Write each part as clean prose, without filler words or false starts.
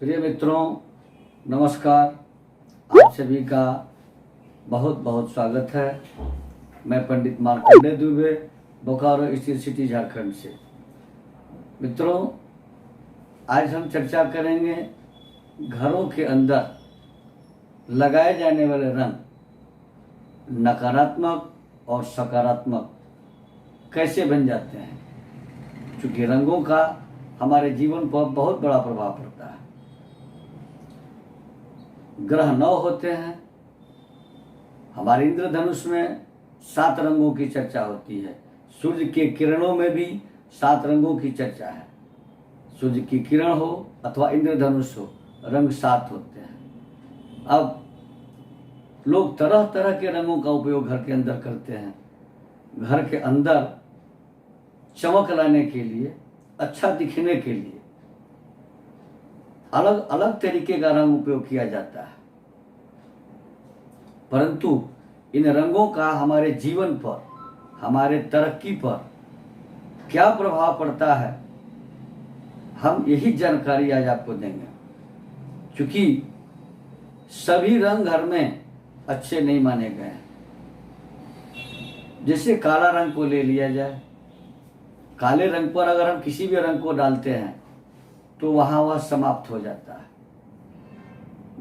प्रिय मित्रों, नमस्कार। आप सभी का बहुत बहुत स्वागत है। मैं पंडित मार्कंडेय दुबे, बोकारो स्टील सिटी, झारखंड से। मित्रों, आज हम चर्चा करेंगे घरों के अंदर लगाए जाने वाले रंग नकारात्मक और सकारात्मक कैसे बन जाते हैं, क्योंकि रंगों का हमारे जीवन पर बहुत बड़ा प्रभाव पड़ता है। ग्रह 9 होते हैं। हमारे इंद्रधनुष में 7 रंगों की चर्चा होती है। सूर्य के किरणों में भी 7 रंगों की चर्चा है। सूर्य की किरण हो अथवा इंद्रधनुष हो, रंग 7 होते हैं। अब लोग तरह तरह के रंगों का उपयोग घर के अंदर करते हैं। घर के अंदर चमक लाने के लिए, अच्छा दिखने के लिए अलग अलग तरीके का रंग उपयोग किया जाता है, परंतु इन रंगों का हमारे जीवन पर, हमारे तरक्की पर क्या प्रभाव पड़ता है, हम यही जानकारी आज आपको देंगे। क्योंकि सभी रंग घर में अच्छे नहीं माने गए हैं। जैसे काला रंग को ले लिया जाए, काले रंग पर अगर हम किसी भी रंग को डालते हैं तो वहां वह समाप्त हो जाता है,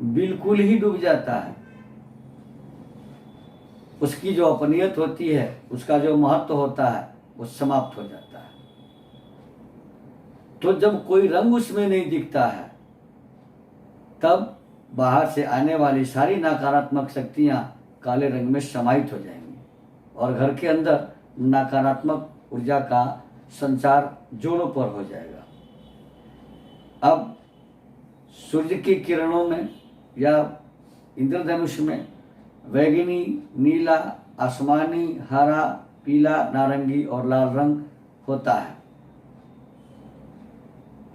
बिल्कुल ही डूब जाता है। उसकी जो अपनीयत होती है, उसका जो महत्व होता है, वो समाप्त हो जाता है। तो जब कोई रंग उसमें नहीं दिखता है, तब बाहर से आने वाली सारी नकारात्मक शक्तियां काले रंग में समाहित हो जाएंगी और घर के अंदर नकारात्मक ऊर्जा का संचार जोरों पर हो जाएगा। अब सूर्य की किरणों में या इंद्रधनुष में बैंगनी, नीला, आसमानी, हरा, पीला, नारंगी और लाल रंग होता है।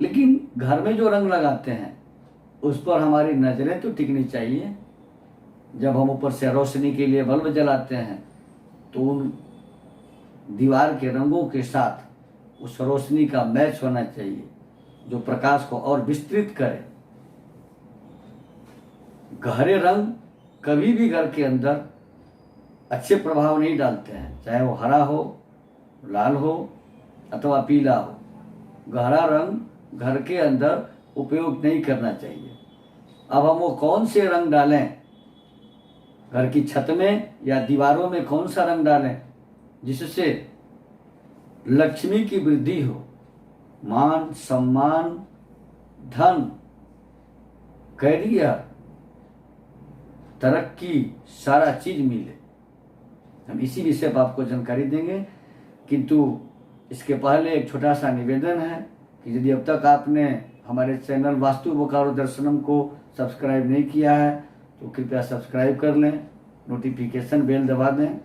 लेकिन घर में जो रंग लगाते हैं उस पर हमारी नजरें तो टिकनी चाहिए। जब हम ऊपर से रोशनी के लिए बल्ब जलाते हैं तो उन दीवार के रंगों के साथ उस रोशनी का मैच होना चाहिए, जो प्रकाश को और विस्तृत करे। गहरे रंग कभी भी घर के अंदर अच्छे प्रभाव नहीं डालते हैं, चाहे वो हरा हो, लाल हो अथवा पीला हो। गहरा रंग घर के अंदर उपयोग नहीं करना चाहिए। अब हम वो कौन से रंग डालें, घर की छत में या दीवारों में कौन सा रंग डालें जिससे लक्ष्मी की वृद्धि हो, मान सम्मान, धन, कैरियर, तरक्की, सारा चीज मिले। हम इसी विषय पर आपको जानकारी देंगे। किंतु इसके पहले एक छोटा सा निवेदन है कि यदि अब तक आपने हमारे चैनल वास्तु बोकारो दर्शनम को सब्सक्राइब नहीं किया है तो कृपया सब्सक्राइब कर लें, नोटिफिकेशन बेल दबा दें,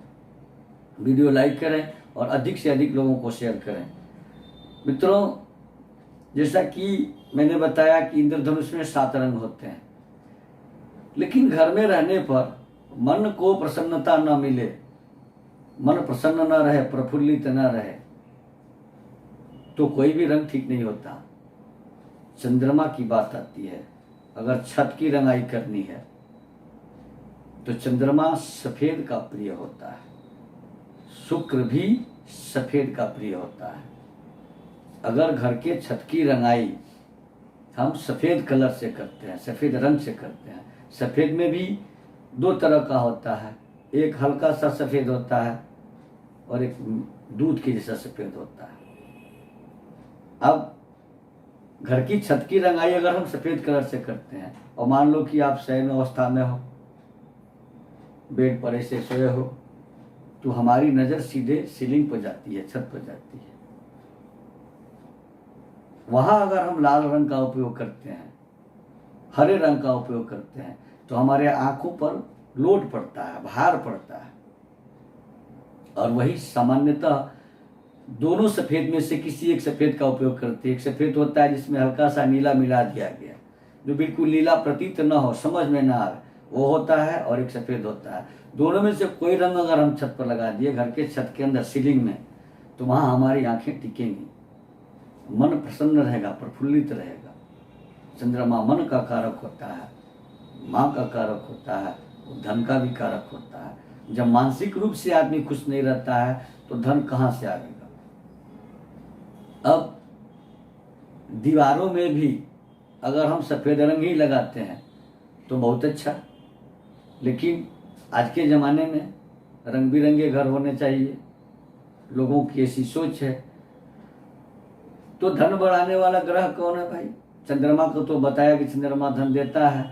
वीडियो लाइक करें और अधिक से अधिक लोगों को शेयर करें। मित्रों, जैसा कि मैंने बताया कि इंद्रधनुष में 7 रंग होते हैं, लेकिन घर में रहने पर मन को प्रसन्नता न मिले, मन प्रसन्न न रहे, प्रफुल्लित न रहे, तो कोई भी रंग ठीक नहीं होता। चंद्रमा की बात आती है। अगर छत की रंगाई करनी है तो चंद्रमा सफेद का प्रिय होता है, शुक्र भी सफेद का प्रिय होता है। अगर घर के छत की रंगाई हम सफेद कलर से करते हैं, सफेद रंग से करते हैं, सफेद में भी 2 तरह का होता है। एक हल्का सा सफेद होता है और एक दूध के जैसा सफेद होता है। अब घर की छत की रंगाई अगर हम सफेद कलर से करते हैं और मान लो कि आप शयन अवस्था में हो, बेड पर ऐसे सोए हो, तो हमारी नजर सीधे सीलिंग पर जाती है, छत पर जाती है। वहां अगर हम लाल रंग का उपयोग करते हैं, हरे रंग का उपयोग करते हैं, तो हमारे आंखों पर लोड पड़ता है, भार पड़ता है। और वही सामान्यतः दोनों सफेद में से किसी एक सफेद का उपयोग करते हैं। एक सफेद होता है जिसमें हल्का सा नीला मिला दिया गया, जो बिल्कुल नीला प्रतीत न हो, समझ में ना आए, वो होता है। और एक सफेद होता है। दोनों में से कोई रंग अगर हम छत पर लगा दिए, घर के छत के अंदर सीलिंग में, तो वहां हमारी आंखें टिकेंगी, मन प्रसन्न रहेगा, प्रफुल्लित रहेगा, चंद्रमा मन का कारक होता है, माँ का कारक होता है, धन का भी कारक होता है। जब मानसिक रूप से आदमी खुश नहीं रहता है तो धन कहाँ से आएगा। अब दीवारों में भी अगर हम सफ़ेद रंग ही लगाते हैं तो बहुत अच्छा, लेकिन आज के ज़माने में रंग बिरंगे घर होने चाहिए, लोगों की ऐसी सोच है। तो धन बढ़ाने वाला ग्रह कौन है भाई? चंद्रमा को तो बताया कि चंद्रमा धन देता है,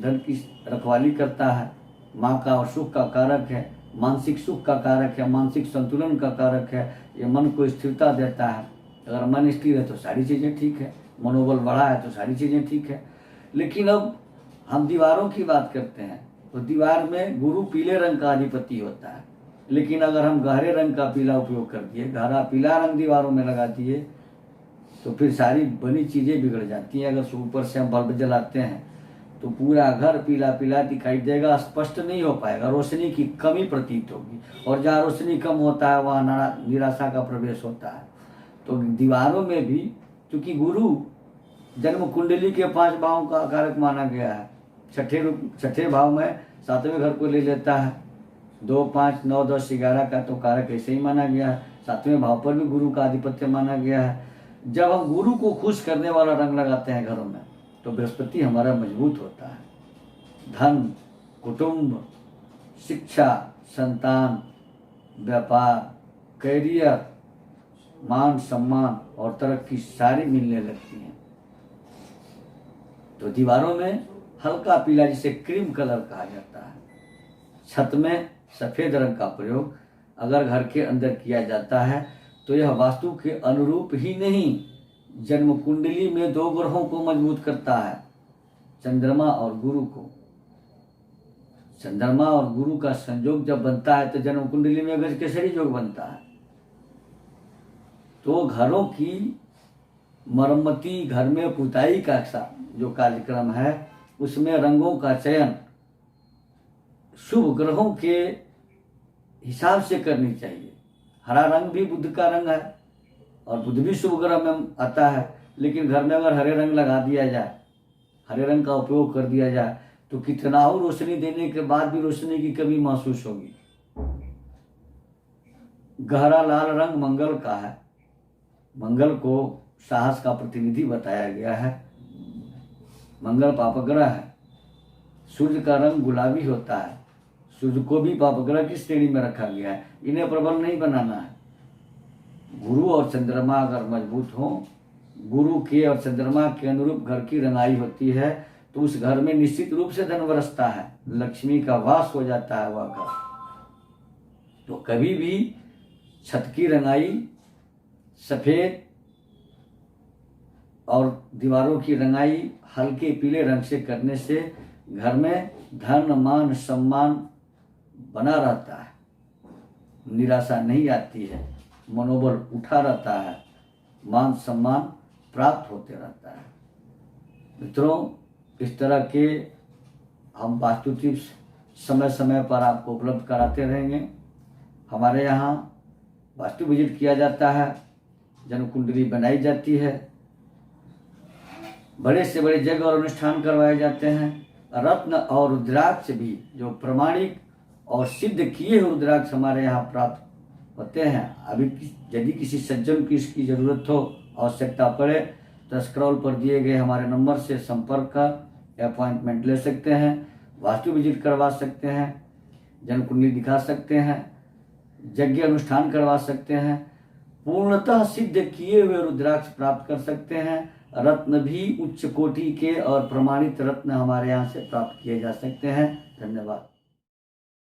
धन की रखवाली करता है, माँ का और सुख का कारक है, मानसिक सुख का कारक है, मानसिक संतुलन का कारक है, ये मन को स्थिरता देता है। अगर मन स्थिर है तो सारी चीज़ें ठीक है, मनोबल बढ़ा है तो सारी चीज़ें ठीक है। लेकिन अब हम दीवारों की बात करते हैं तो दीवार में गुरु पीले रंग का अधिपति होता है, लेकिन अगर हम गहरे रंग का पीला उपयोग कर दिए, गहरा पीला रंग दीवारों में लगा दिए तो फिर सारी बनी चीज़ें बिगड़ जाती हैं। अगर ऊपर से हम बल्ब जलाते हैं तो पूरा घर पीला पीला दिखाई देगा, स्पष्ट नहीं हो पाएगा, रोशनी की कमी प्रतीत होगी, और जहाँ रोशनी कम होता है वहाँ निराशा का प्रवेश होता है। तो दीवारों में भी क्योंकि गुरु जन्म कुंडली के 5 भावों का कारक माना गया है, छठे भाव में 7वें घर को ले लेता है, 2, 5, 9, 10, 11 का तो कारक ऐसे ही माना गया है। 7वें भाव पर भी गुरु का आधिपत्य माना गया है। जब हम गुरु को खुश करने वाला रंग लगाते हैं घरों में तो बृहस्पति हमारा मजबूत होता है। धन, कुटुंब, शिक्षा, संतान, व्यापार, कैरियर, मान सम्मान और तरक्की सारी मिलने लगती हैं। तो दीवारों में हल्का पीला जिसे क्रीम कलर कहा जाता है, छत में सफ़ेद रंग का प्रयोग अगर घर के अंदर किया जाता है तो यह वास्तु के अनुरूप ही नहीं, जन्म कुंडली में 2 ग्रहों को मजबूत करता है, चंद्रमा और गुरु को। चंद्रमा और गुरु का संयोग जब बनता है तो जन्म कुंडली में गजकेसरी योग बनता है। तो घरों की मरम्मती, घर में पुताई का जो कार्यक्रम है उसमें रंगों का चयन शुभ ग्रहों के हिसाब से करनी चाहिए। हरा रंग भी बुध का रंग है और बुध भी शुभ ग्रह में आता है, लेकिन घर में अगर हरे रंग लगा दिया जाए, हरे रंग का उपयोग कर दिया जाए तो कितना हो रोशनी देने के बाद भी रोशनी की कमी महसूस होगी। गहरा लाल रंग मंगल का है, मंगल को साहस का प्रतिनिधि बताया गया है, मंगल पापग्रह है। सूर्य का रंग गुलाबी होता है, सूर्य को भी पापग्रह की श्रेणी में रखा गया है, इन्हें प्रबल नहीं बनाना है। गुरु और चंद्रमा अगर मजबूत हो, गुरु के और चंद्रमा के अनुरूप घर की रंगाई होती है तो उस घर में निश्चित रूप से धन बरसता है, लक्ष्मी का वास हो जाता है वह घर। तो कभी भी छत की रंगाई सफ़ेद और दीवारों की रंगाई हल्के पीले रंग से करने से घर में धन मान सम्मान बना रहता है, निराशा नहीं आती है, मनोबल उठा रहता है, मान सम्मान प्राप्त होते रहता है। मित्रों, इस तरह के हम वास्तु टिप्स समय समय पर आपको उपलब्ध कराते रहेंगे। हमारे यहाँ वास्तु विजिट किया जाता है, जन्म कुंडली बनाई जाती है, बड़े से बड़े जगह और अनुष्ठान करवाए जाते हैं। रत्न और रुद्राक्ष भी जो प्रमाणिक और सिद्ध किए हुए रुद्राक्ष हमारे यहाँ प्राप्त होते हैं। अभी यदि किसी सज्जन की इसकी ज़रूरत हो, आवश्यकता पड़े तो स्क्रॉल पर दिए गए हमारे नंबर से संपर्क कर अपॉइंटमेंट ले सकते हैं, वास्तु विजिट करवा सकते हैं, जन्म कुंडली दिखा सकते हैं, यज्ञ अनुष्ठान करवा सकते हैं, पूर्णतः सिद्ध किए हुए रुद्राक्ष प्राप्त कर सकते हैं। रत्न भी उच्च कोटि के और प्रमाणित रत्न हमारे यहाँ से प्राप्त किए जा सकते हैं। धन्यवाद।